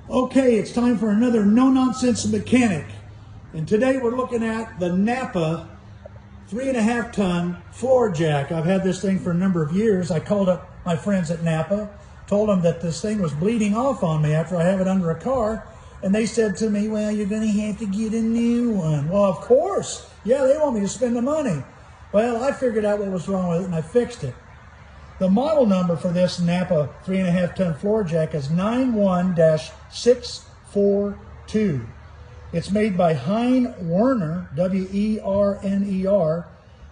Okay, it's time for another no-nonsense mechanic. And today we're looking at the NAPA 3.5 ton floor jack. I've had this thing for a number of years. I called up my friends at NAPA, told them that this thing was bleeding off on me after I have it under a car. And they said to me, well, you're gonna have to get a new one. Well, of course. Yeah, they want me to spend the money. Well, I figured out what was wrong with it and I fixed it. The model number for this NAPA 3.5 ton floor jack is 91-642. It's made by Werner, W-E-R-N-E-R,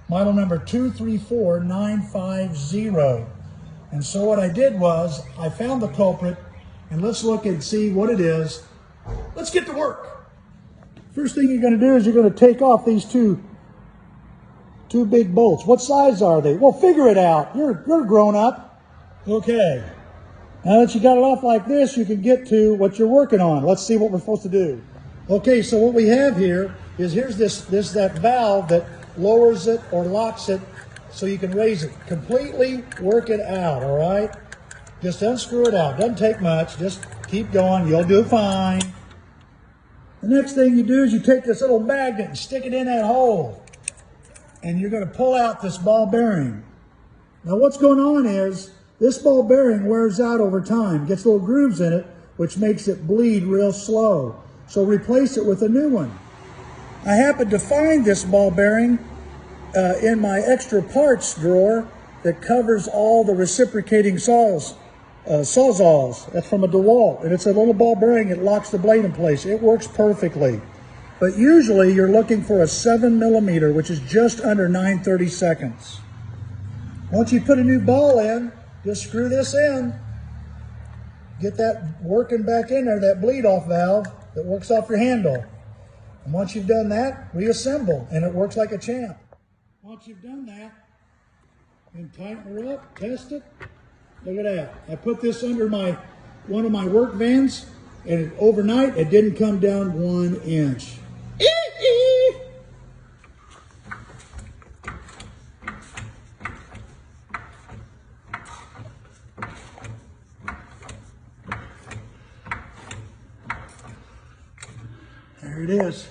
model number 234950. And so what I did was, I found the culprit, and let's look and see what it is. Let's get to work. First thing you're going to do is you're going to take off these two big bolts. What size are they? Well, figure it out. You're grown up. Okay. Now that you got it off like this, you can get to what you're working on. Let's see what we're supposed to do. Okay, so what we have here is here's that valve that lowers it or locks it so you can raise it. Completely work it out, all right? Just unscrew it out. Doesn't take much. Just keep going. You'll do fine. The next thing you do is you take this little magnet and stick it in that hole. And you're going to pull out this ball bearing. Now what's going on is this ball bearing wears out over time, gets little grooves in it, which makes it bleed real slow. So replace it with a new one. I happened to find this ball bearing in my extra parts drawer that covers all the reciprocating sawzalls. That's from a DeWalt, and it's a little ball bearing. It locks the blade in place. It works perfectly. But usually you're looking for a 7mm, which is just under 9/32. Once you put a new ball in, just screw this in. Get that working back in there, that bleed off valve that works off your handle. And once you've done that, reassemble, and it works like a champ. Once you've done that, then tighten her up, test it. Look at that. I put this under one of my work vans, and overnight it didn't come down 1 inch. There it is.